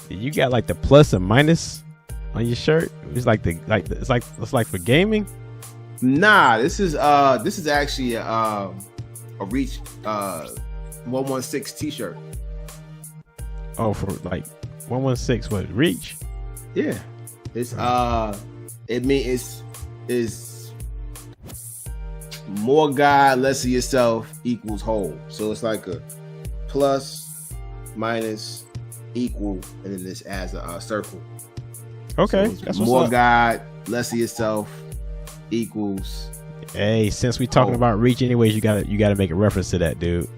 You got like the plus and minus on your shirt. It's like it's like for gaming. Nah, this is actually a Reach 116 t-shirt. Oh, for like 116 what Reach? Yeah. It's it's more God, less of yourself equals whole. So it's like a plus, minus, equal, and then this adds a circle. Okay, so that's more God, less of yourself equals. Hey, since we talking about Reach, anyways, you gotta make a reference to that, dude.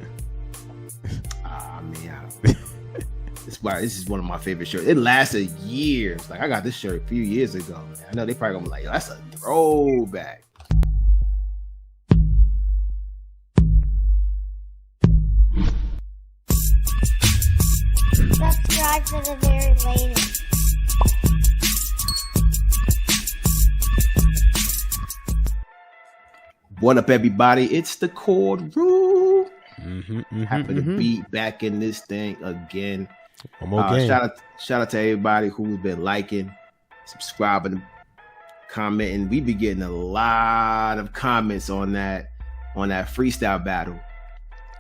This is one of my favorite shirts. It lasted years. Like I got this shirt a few years ago. Man. I know they probably gonna be like, that's a throwback. Subscribe for the very latest. What up, everybody? It's the Chord Room. Happy to be back in this thing again. One more game. Shout out to everybody who's been liking, subscribing, commenting. We be getting a lot of comments on that freestyle battle.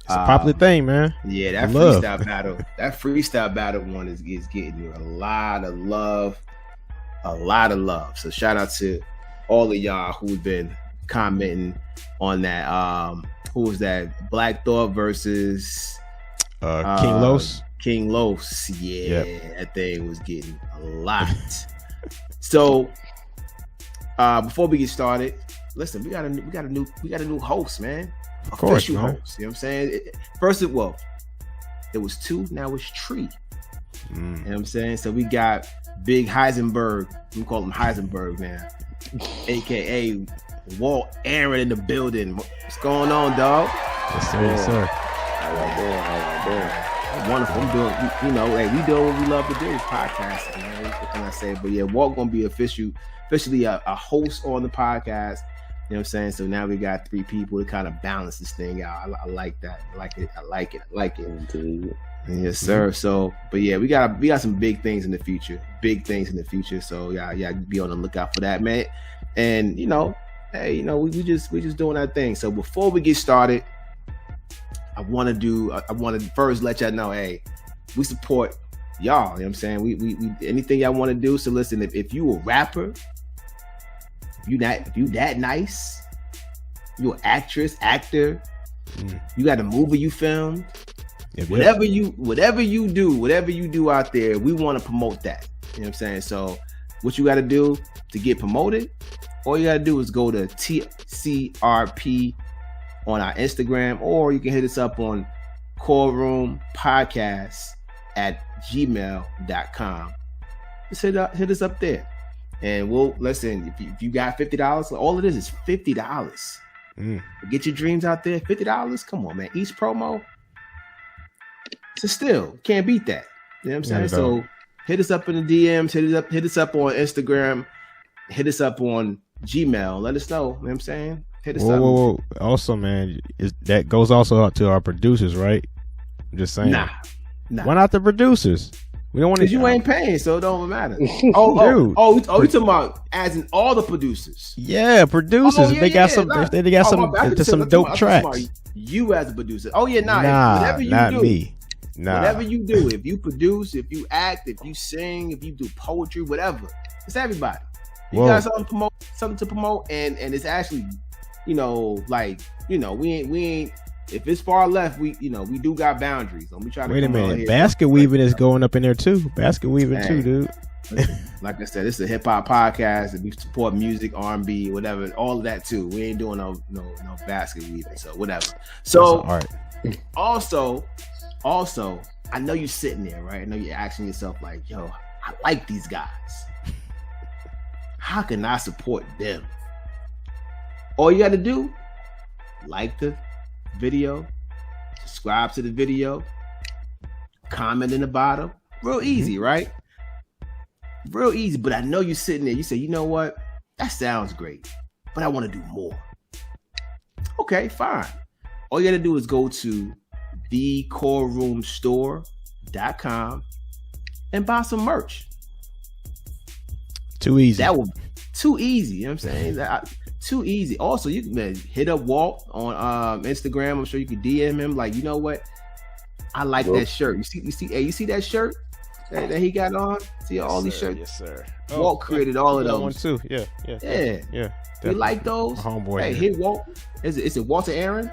It's a popular thing, man. Yeah, that freestyle battle. That freestyle battle one is getting a lot of love. So shout out to all of y'all who've been commenting on that. Who was that? Black Thought versus King Los. King Los, yeah, That thing was getting a lot. So, before we get started, listen, we got a new host, man. Of course, Official host. You know what I'm saying? First, it was 2, now it's 3. You know what I'm saying? So we got Big Heisenberg. We call him Heisenberg now, aka Walt Aaron in the building. What's going on, dog? Yes, sir. Yes, sir. How y'all doing? Wonderful. I'm doing, we doing what we love to do, podcasting, man. What can I say? But yeah, Walt gonna be officially a host on the podcast. You know what I'm saying? So now we got 3 people to kind of balance this thing out. I like that. I like it. Indeed. Yes, sir. So, but yeah, we got some big things in the future. So yeah, be on the lookout for that, man. And hey, we just doing our thing. So before we get started, I want to first let y'all know, hey, we support y'all. You know what I'm saying? We anything y'all want to do. So listen, if you a rapper, if you that nice, you an actress, actor, you got a movie you filmed, whatever you do out there, we want to promote that. You know what I'm saying? So what you got to do to get promoted, all you got to do is go to TCRP on our Instagram, or you can hit us up on chordroompodcast@gmail.com. Just hit us up there, and we'll listen. If you got $50, all it is $50. Get your dreams out there. $50. Come on, man. Each promo, so still can't beat that. You know what I'm saying? So hit us up in the DMs. Hit us up on Instagram. Hit us up on Gmail. Let us know. You know what I'm saying? Whoa. Also, man, that goes also out to our producers, right? I'm just saying. Nah. Why not the producers? We don't want to. Because you ain't paying, so it don't matter. You talking about as in all the producers? Yeah, producers. If they got some dope tracks. You as a producer. Oh yeah, whatever you do. Me. Whatever you do, if you produce, if you act, if you sing, if you do poetry, whatever, it's everybody. You got something to promote, and it's actually, we ain't. If it's far left, we do got boundaries. Don't be trying to. Wait a minute, basket weaving is going up in there too. Basket weaving too, dude. Like I said, this is a hip hop podcast, and we support music, R&B, whatever, all of that too. We ain't doing no basket weaving, so whatever. So, all right. Also, I know you're sitting there, right? I know you're asking yourself, like, yo, I like these guys. How can I support them? All you got to do, like the video, subscribe to the video, comment in the bottom. Real easy, right? Real easy. But I know you're sitting there. You say, you know what? That sounds great, but I want to do more. Okay, fine. All you got to do is go to thechordroomstore.com, and buy some merch. Too easy. That would too easy. You know what I'm saying? Too easy. Also, you can hit up Walt on Instagram. I'm sure you can DM him. Like, you know what? I like that shirt. You see that shirt that he got on? See all these shirts? Yes, sir. Walt created all of those. One too. Yeah. You like those? Homeboy. Hey, hit Walt. Is it Walter Aaron?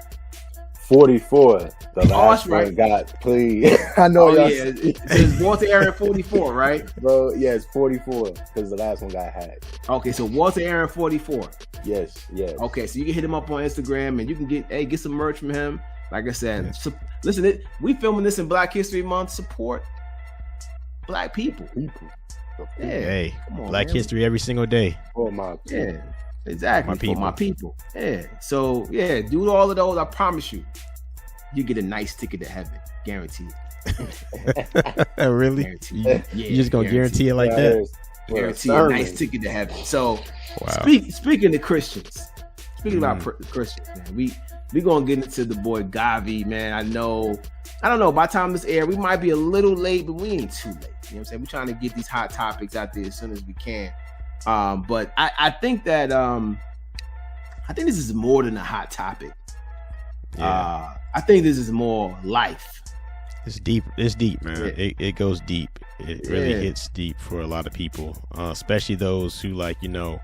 44. The last right. one got, please. I know y'all. Yeah, it's Walter Aaron 44, right? Bro, yeah, it's 44 because the last one got hacked. Okay, so Walter Aaron 44. Yes. Okay, so you can hit him up on Instagram and you can get some merch from him. Like I said, listen, we filming this in Black History Month. Support Black people. Yeah, hey, come on, Black man. History every single day. Oh my God. Yeah, exactly. For my people. Yeah. So yeah, do all of those. I promise you get a nice ticket to heaven, guaranteed. Really? Guaranteed. You just gonna guarantee it like that? Guarantee a nice ticket to heaven. So, wow. Speaking to Christians, about Christians, man, we gonna get into the boy Gawvi, man. I don't know. By the time this air, we might be a little late, but we ain't too late. You know what I'm saying? We're trying to get these hot topics out there as soon as we can. But I think that I think this is more than a hot topic. Yeah. I think this is more life. It's deep, man. Yeah. It goes deep. It really hits deep for a lot of people, especially those who, like, you know,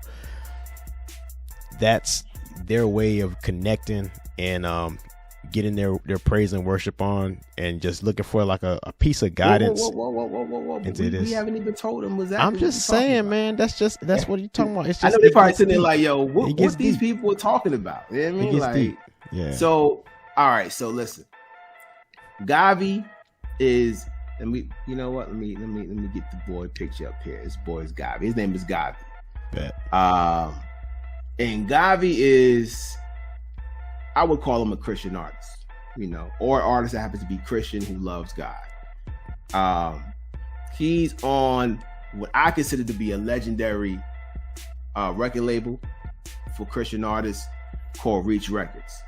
that's their way of connecting and getting their praise and worship on, and just looking for like a piece of guidance. Whoa. We haven't even told them was that. I'm just saying, man. That's what you're talking about. It's just, I know they probably sitting there like, yo, what these deep. people are talking about? You know what I mean? Like, deep. Yeah. So, all right. So listen, Gawvi is, and we, you know what? Let me get the boy picture up here. This boy is Gawvi. His name is Gawvi. Bet. And Gawvi is, I would call him a Christian artist, you know, or an artist that happens to be Christian who loves God. He's on what I consider to be a legendary record label for Christian artists called Reach Records.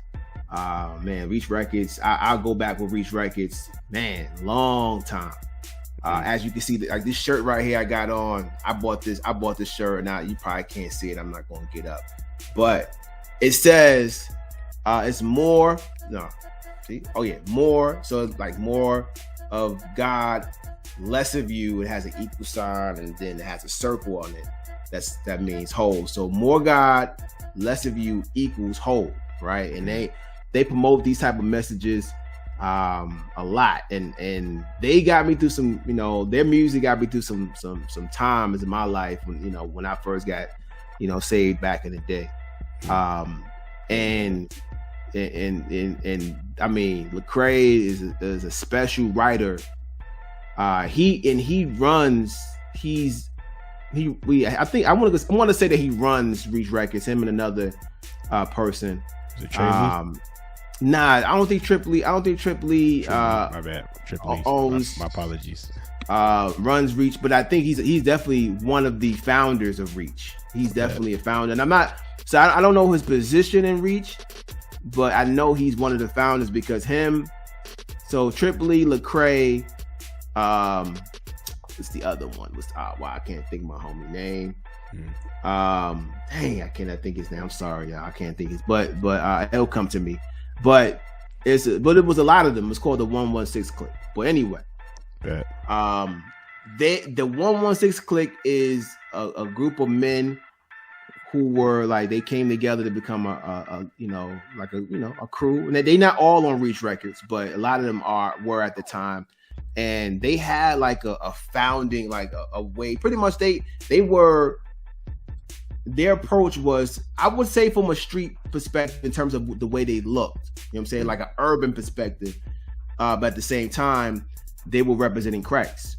Man, Reach Records, I'll go back with Reach Records, man, long time. As you can see, like this shirt right here I got on, I bought this shirt. Now you probably can't see it. I'm not going to get up, but it says it's more. No, see, oh yeah, more. So it's like more of God, less of you. It has an equal sign, and then it has a circle on it. That means whole. So more God, less of you equals whole, right? And they promote these type of messages a lot, and they got me through some, you know, their music got me through some times in my life when, you know, when I first got, you know, saved back in the day. And I mean, Lecrae is a special writer. I want to say that he runs Reach Records, him and another person. Is it Trey? Nah, I don't think Tripoli. My bad. Tripoli. My apologies. Runs Reach, but I think he's definitely one of the founders of Reach. He's definitely a founder, and I don't know his position in Reach, but I know he's one of the founders because so Tripoli, Lecrae, what's the other one? I can't think of my homie name. Dang, I cannot think his name. I'm sorry, y'all. I can't think his, but it'll come to me. But it was a lot of them. It's called the 116 Click. But anyway, Bet. the 116 Click is a group of men who were like, they came together to become a crew. And they not all on Reach Records, but a lot of them were at the time. And they had like a founding, like a way. Pretty much their approach was, I would say, from a street perspective in terms of the way they looked. You know what I'm saying? Like an urban perspective. But at the same time, they were representing Christ.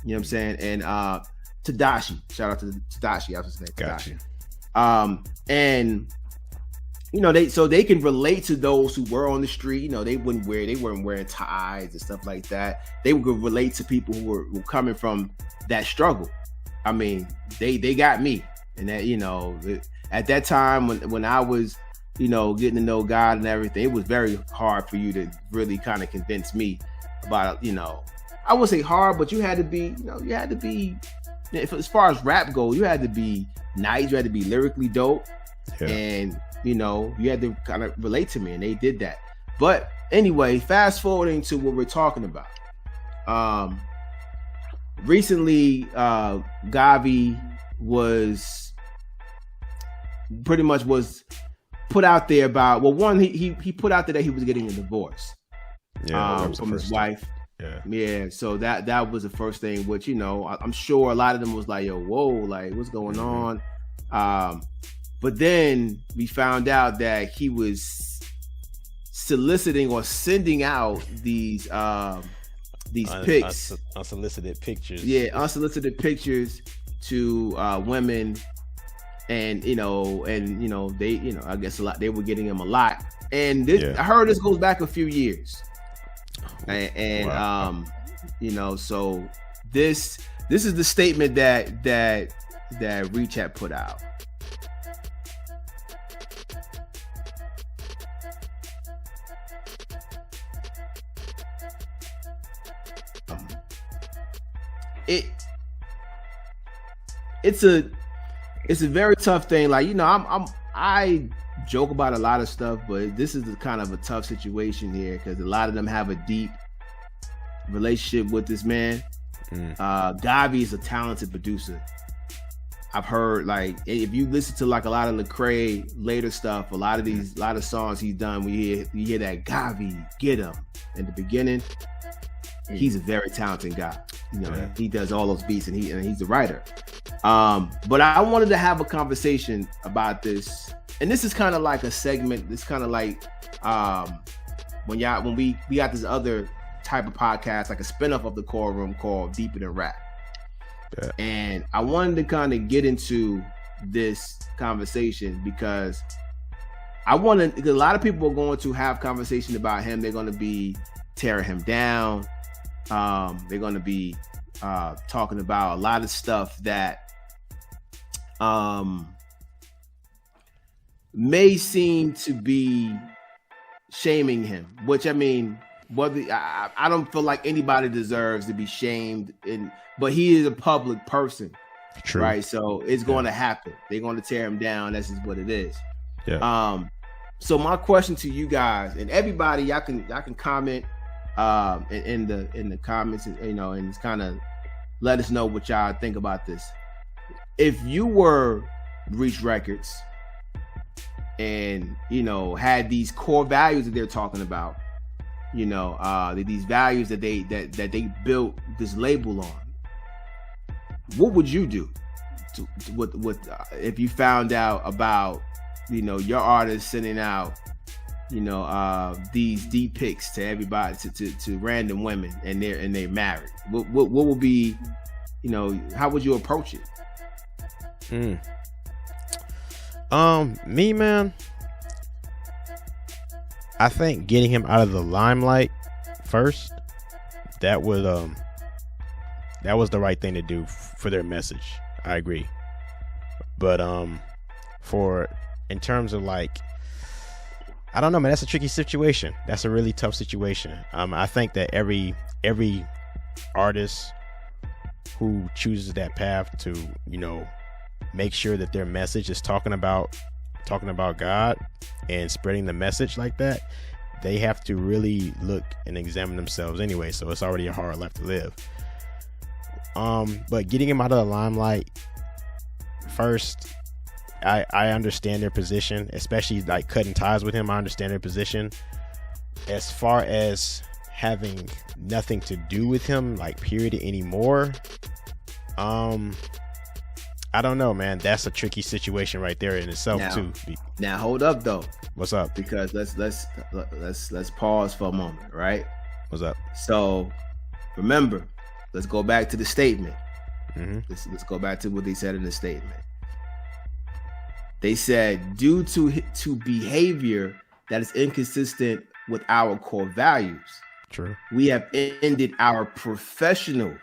You know what I'm saying? And Tadashi. Shout out to Tadashi. I was saying Tadashi. And you know, they can relate to those who were on the street. You know, they weren't wearing ties and stuff like that. They would relate to people who were coming from that struggle. I mean, they got me. And that, you know, at that time when I was, you know, getting to know God and everything, it was very hard for you to really kind of convince me about, you know, I would say hard, but you had to be, you had to be, if as far as rap goes, you had to be nice, you had to be lyrically dope, and you had to kind of relate to me, and they did that. But anyway, fast forwarding to what we're talking about. Recently, Gawvi was pretty much was put out there about, well, one, he put out there that he was getting a divorce from his wife. Yeah. So that was the first thing, which, I'm sure a lot of them was like, yo, whoa, like what's going on? But then we found out that he was soliciting or sending out these pics, unsolicited pictures. Yeah, unsolicited pictures to women, and they, I guess a lot. They were getting him a lot, and this, I heard this goes back a few years, and wow. So this is the statement that Reach had put out. It's a very tough thing. Like, I joke about a lot of stuff, but this is kind of a tough situation here because a lot of them have a deep relationship with this man. Gawvi is a talented producer. I've heard, like, if you listen to like a lot of Lecrae later stuff, a lot of songs he's done, you hear that Gawvi, get him in the beginning. He's a very talented guy. He does all those beats, and he's a writer. But I wanted to have a conversation about this, and this is kind of like a segment. This kind of like when we got this other type of podcast, like a spinoff of the Core Room called Deeper Than Rap. Yeah. And I wanted to kind of get into this conversation because a lot of people are going to have conversation about him. They're going to be tearing him down. They're going to be talking about a lot of stuff that may seem to be shaming him, which, I mean, I don't feel like anybody deserves to be shamed, but he is a public person. True. Right? So it's going to happen. They're going to tear him down. That's just what it is. Yeah. So my question to you guys and everybody, y'all can comment in the comments, and just kind of let us know what y'all think about this. If you were Reach Records and had these core values that they're talking about, these values that they built this label on, what would you do if you found out about your artist sending out these deep pics to everybody, to random women, and they're married? What would be, how would you approach it? Me, man, I think getting him out of the limelight first, that was the right thing to do for their message. I agree. But in terms of like, I don't know, man, that's a tricky situation. That's a really tough situation. I think that every artist who chooses that path to, make sure that their message is talking about God and spreading the message like that, they have to really look and examine themselves anyway. So it's already a hard life to live. But getting him out of the limelight first, I understand their position, especially like cutting ties with him. I understand their position. As far as having nothing to do with him, like, period, anymore, I don't know, man. That's a tricky situation right there in itself, too. Now hold up, though. What's up? Because let's pause for a moment, right? What's up? So remember, let's go back to the statement. Mm-hmm. Let's go back to what they said in the statement. They said, due to behavior that is inconsistent with our core values, true, we have ended our professional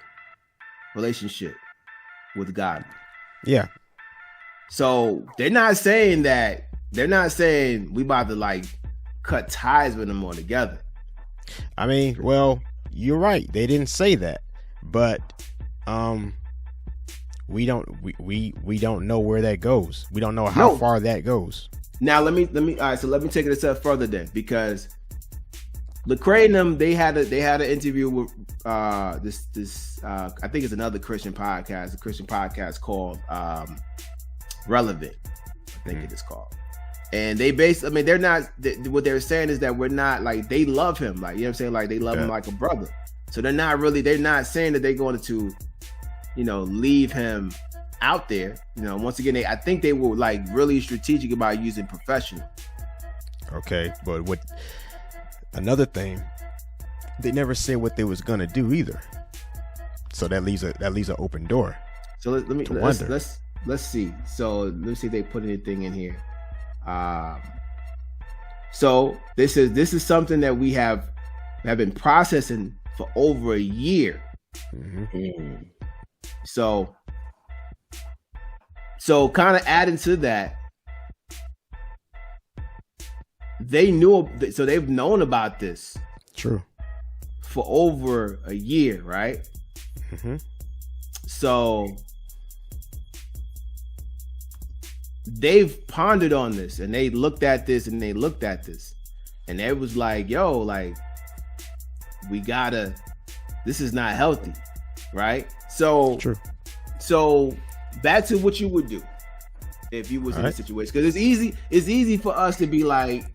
relationship with God. Yeah. So they're not saying we about to like cut ties with them altogether. I mean, well, you're right. They didn't say that, but we don't know where that goes. We don't know how far that goes. Now let me all right, so let me take it a step further then, because Lecrae and them, they had an interview with this I think it's another Christian podcast, a Christian podcast called Relevant, I think it is called. And they they're not, what they're saying is that we're not like, they love him, like, you know what I'm saying, like they love him like a brother. So they're not saying that they're going to, you know, leave him out there. You know, once again, I think they were like really strategic about using professional. Okay, but what another thing, they never said what they was gonna do either. So that leaves an open door. So let's see. So let's see if they put anything in here. So this is something that we have been processing for over a year. Mm-hmm. So kind of adding to that, they've known about this. True. For over a year, right? Mm-hmm. So they've pondered on this, and they looked at this, and and it was like, yo, like, this is not healthy, right? So true. So back to what you would do if you was in a situation, because it's easy for us to be like,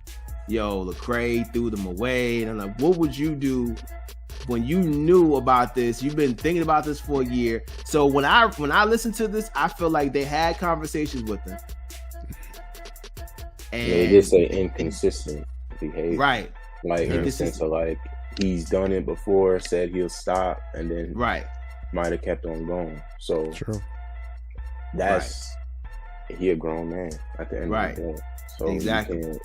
yo, Lecrae threw them away, and I'm like, what would you do when you knew about this? You've been thinking about this for a year. So when I listen to this, I feel like they had conversations with them. And they just say inconsistent behavior, right? Like in the sense of like, he's done it before, said he'll stop, and then might have kept on going. So true. That's he a grown man at the end of the day. So exactly, you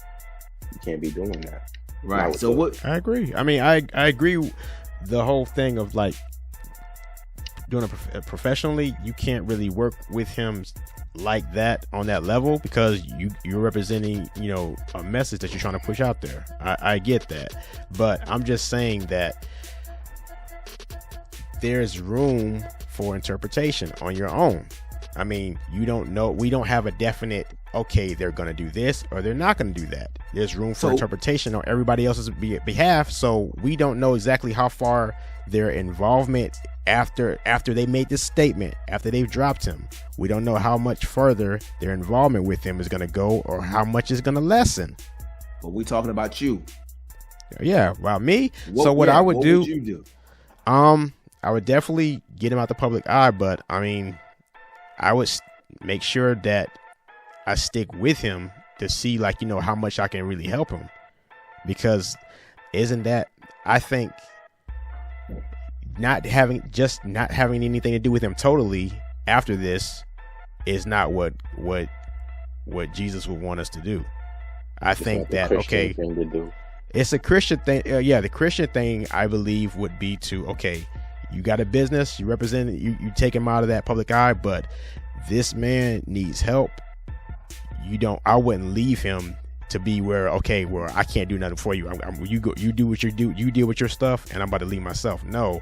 can't be doing that. Right. So what? I agree. I mean, I agree. The whole thing of like doing it professionally, you can't really work with him like that on that level, because you're representing, you know, a message that you're trying to push out there. I get that, but I'm just saying that there's room for interpretation on your own. I mean, you don't know. We don't have a definite, okay, they're going to do this or they're not going to do that. There's room for interpretation on everybody else's behalf. So we don't know exactly how far their involvement after they made this statement, after they've dropped him. We don't know how much further their involvement with him is going to go, or how much is going to lessen. But we talking about you. Yeah, about me. What I would do, would you do? I would definitely get him out the public eye, but I mean, I would make sure that I stick with him to see, like, you know, how much I can really help him. Because I think not having anything to do with him totally after this is not what Jesus would want us to do. I think that, okay, it's a Christian thing. The Christian thing, I believe, would be to, okay, you got a business, you represent it, you take him out of that public eye, but this man needs help. I wouldn't leave him to be where I can't do nothing for you. You do what you do, you deal with your stuff, and I'm about to leave myself. No.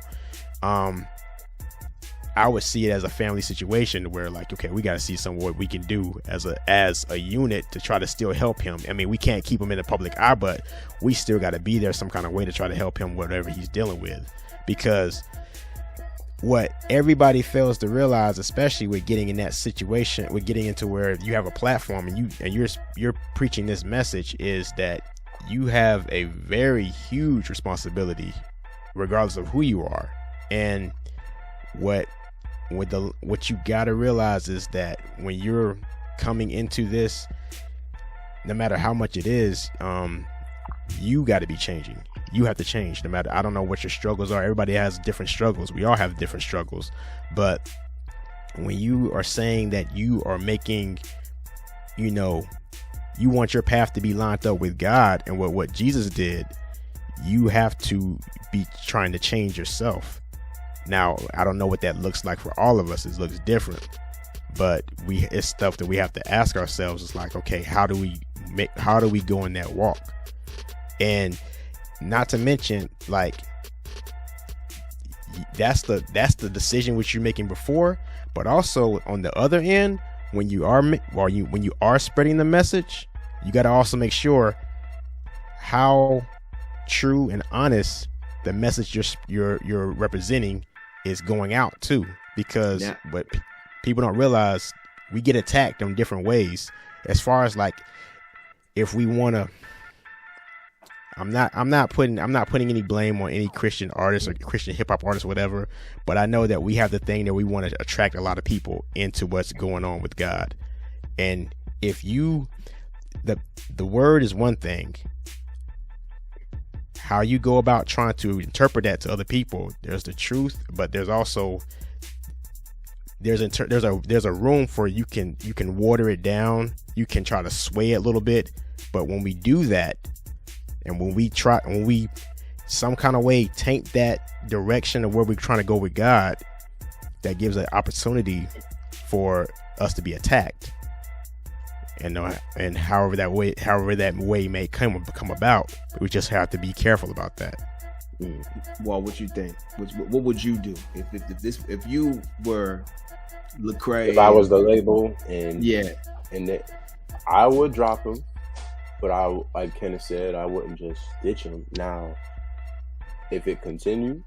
I would see it as a family situation where, like, okay, we got to see what we can do as a unit to try to still help him. I mean, we can't keep him in the public eye, but we still got to be there some kind of way to try to help him, whatever he's dealing with. Because what everybody fails to realize, especially with getting in that situation, with getting into where you have a platform and you're preaching this message, is that you have a very huge responsibility, regardless of who you are. And what you got to realize is that when you're coming into this, no matter how much it is, you got to be changing. You have to change. No matter, I don't know what your struggles are. Everybody has different struggles. We all have different struggles. But when you are saying that you are making, you want your path to be lined up with God and what Jesus did, you have to be trying to change yourself. Now, I don't know what that looks like for all of us. It looks different, but it's stuff that we have to ask ourselves. It's like, okay, how do we go in that walk? And not to mention, like, that's the decision which you're making before, but also on the other end, when you are spreading the message, you got to also make sure how true and honest the message you're representing is going out too, because what people don't realize, we get attacked in different ways. As far as like, if we want to, I'm not putting any blame on any Christian artist or Christian hip hop artist, whatever. But I know that we have the thing that we want to attract a lot of people into what's going on with God. And if you, the word is one thing. How you go about trying to interpret that to other people, there's the truth, but there's also there's a room for you can water it down, you can try to sway it a little bit, but when we do that, and when we some kind of way taint that direction of where we're trying to go with God, that gives an opportunity for us to be attacked. And however that way may come about, we just have to be careful about that. Well, what you think? What would you do if you were Lecrae? If I was the label, I would drop him, but like Kenneth said, I wouldn't just ditch him. Now, if it continued,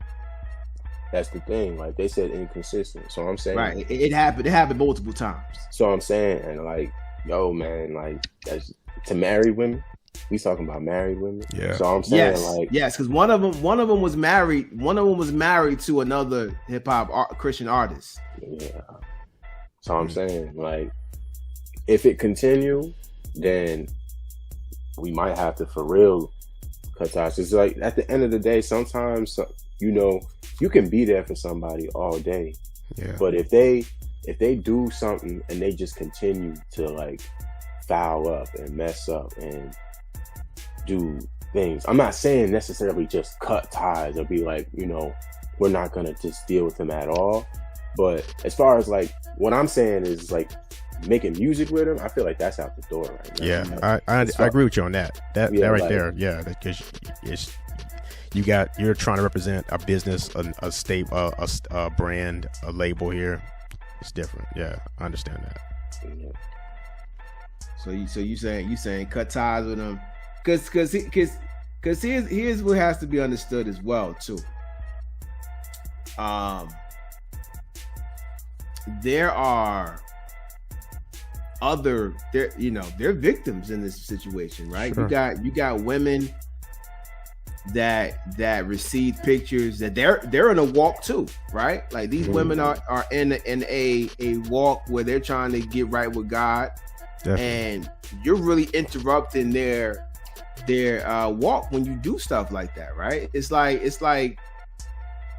that's the thing. Like they said, inconsistent. So I'm saying, right? It happened. It happened multiple times. So I'm saying, and like, yo, man, like that's to married women. We talking about married women. Yeah. So I'm saying, yes, because one of them was married. One of them was married to another hip hop Christian artist. Yeah. So I'm saying, like, if it continue, then we might have to for real cut ties. It's like at the end of the day, sometimes you can be there for somebody all day. Yeah. But if they do something and they just continue to like foul up and mess up and do things, I'm not saying necessarily just cut ties or be like, we're not gonna just deal with them at all. But as far as like what I'm saying is like making music with them, I feel like that's out the door right now. Yeah, I agree with you on that. That right like, there, yeah, because you're trying to represent a business, a state, a brand, a label here. It's different. Yeah, I understand that. Yeah. So you saying cut ties with them, because here's what has to be understood as well too. There are they're victims in this situation, right? Sure. You got women that receive pictures that they're in a walk too, right? Like these women are in a walk where they're trying to get right with God. Definitely. And you're really interrupting their walk when you do stuff like that, right? It's like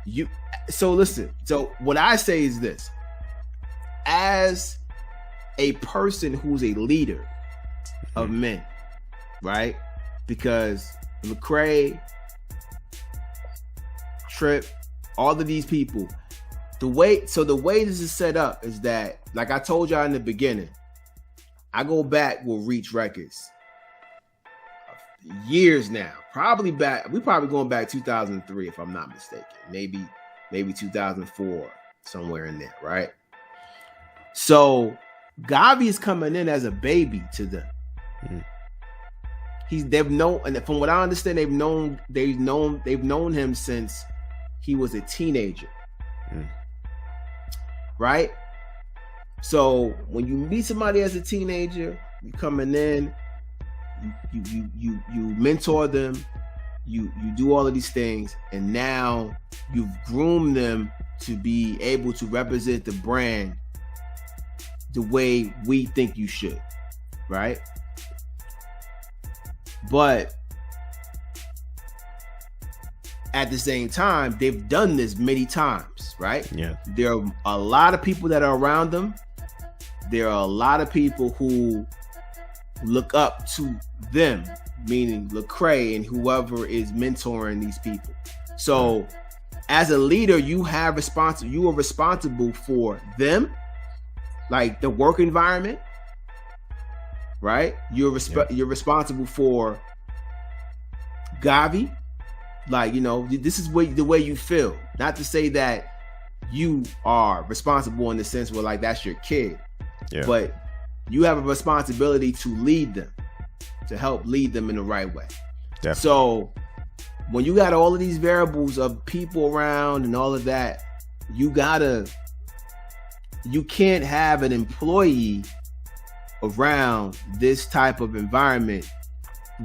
you. So listen. So what I say is this: as a person who's a leader of men, right? Because Lecrae, Trip, all of these people, the way this is set up is that, like I told y'all in the beginning, I go back with Reach Records years now. We probably going back 2003 if I'm not mistaken. Maybe 2004, somewhere in there, right? So Gawvi is coming in as a baby to them. They've known, and from what I understand, they've known him since he was a teenager. Right? So when you meet somebody as a teenager, you coming in, you mentor them, you do all of these things, and now you've groomed them to be able to represent the brand the way we think you should, right? But at the same time, they've done this many times, right? Yeah. There are a lot of people that are around them. There are a lot of people who look up to them, meaning Lecrae and whoever is mentoring these people. So as a leader, you are responsible for them, like the work environment, right? You're responsible for Gawvi, Like, this is the way you feel. Not to say that you are responsible in the sense where like that's your kid, but you have a responsibility to lead them, to help lead them in the right way. Definitely. So when you got all of these variables of people around and all of that, you can't have an employee around this type of environment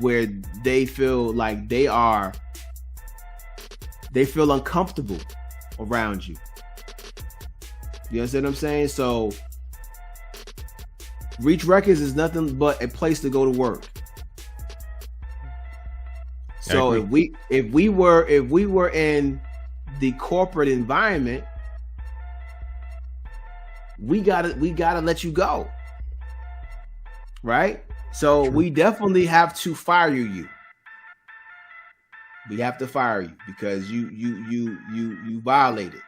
where they feel like they feel uncomfortable around you. You understand what I'm saying? So Reach Records is nothing but a place to go to work. So if we were in the corporate environment, we gotta let you go. Right? So we definitely have to fire you. We have to fire you because you violated.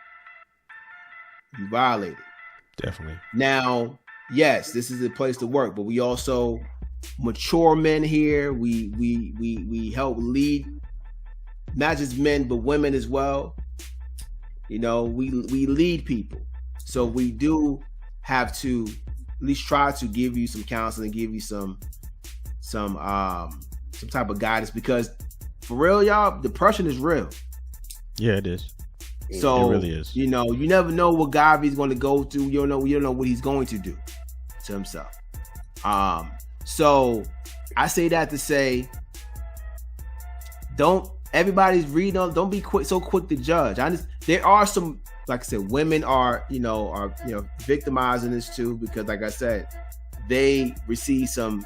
You violated. Definitely. Now, yes, this is a place to work, but we also mature men here. We help lead not just men but women as well. We lead people. So we do have to at least try to give you some counseling, give you some type of guidance, because for real, y'all, depression is real. Yeah, it is. So it really is. You never know what Gawvi's going to go through. You don't know what he's going to do to himself. So I say that to say, don't be so quick to judge. There are some, like I said, women are victimizing this too, because like I said, they receive some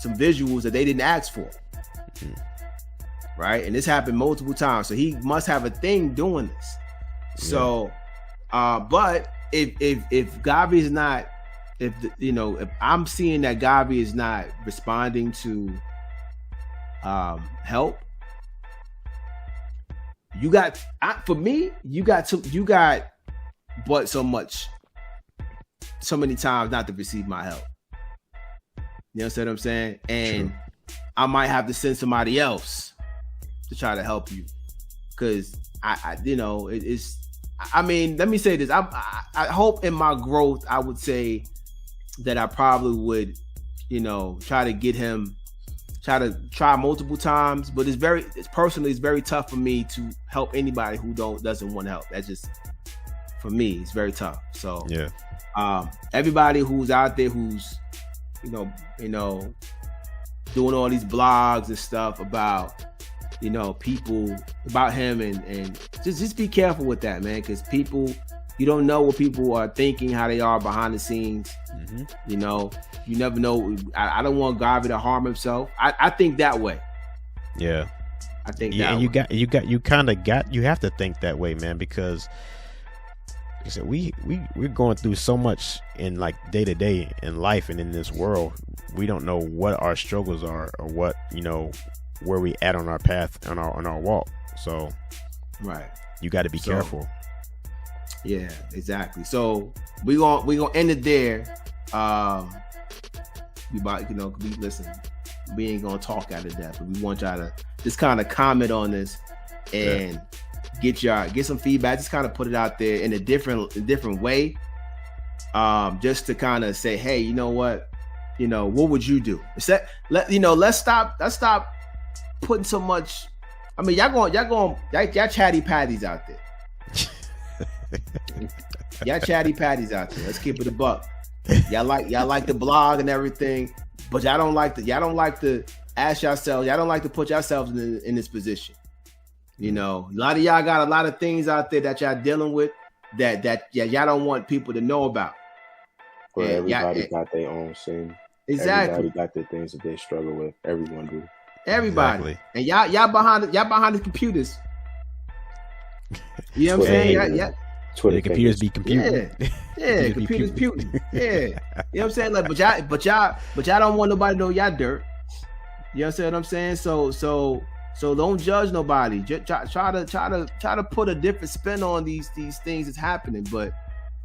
visuals that they didn't ask for. Right? And this happened multiple times. So he must have a thing doing this. So but if Gawvi is not, if I'm seeing that Gawvi is not responding to help, you got but so many times not to receive my help. You know what I'm saying? And true. I might have to send somebody else to try to help you, because let me say this. I hope in my growth, I would say that I probably would, try to get him, try multiple times, but it's very tough for me to help anybody who doesn't want help. That's just, for me, it's very tough. So everybody who's out there who's doing all these blogs and stuff about people, about him, and just be careful with that, man, because you don't know what people are thinking, how they are behind the scenes. You never know. I don't want Gawvi to harm himself. I think that way. Yeah, I think that. way. You have to think that way, man, because like I said, we're going through so much in like day to day in life and in this world. We don't know what our struggles are, or what where we at on our path, on our walk. So right, you got to be careful. Yeah, exactly. So we gonna end it there. Listen, we ain't gonna talk out of that, but we want y'all to just kind of comment on this and get some feedback. Just kind of put it out there in a different way. Just to kind of say, hey, you know what? What would you do? Let's stop putting so much. I mean, y'all chatty patties out there. Y'all chatty patties out there. Let's keep it a buck. Y'all like the blog and everything, but y'all don't like to ask yourselves. Y'all don't like to put yourselves in this position. A lot of y'all got a lot of things out there that y'all dealing with that y'all don't want people to know about. Well, everybody got their own sin. Exactly. Everybody got the things that they struggle with. Everyone do. Everybody. Exactly. And y'all behind the computers. You know what I'm saying? Yeah. Twitter, the computers be computing. Yeah, computers puting. Yeah. You know what I'm saying? Like, but y'all don't want nobody to know y'all dirt. You understand what I'm saying? So don't judge nobody. Just try to put a different spin on these things that's happening. But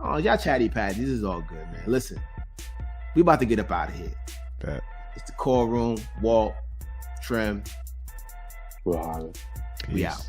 y'all chatty patty. This is all good, man. Listen, we about to get up out of here. Bet. It's the core room. Walt, Trim. We'll holler. We Peace. out.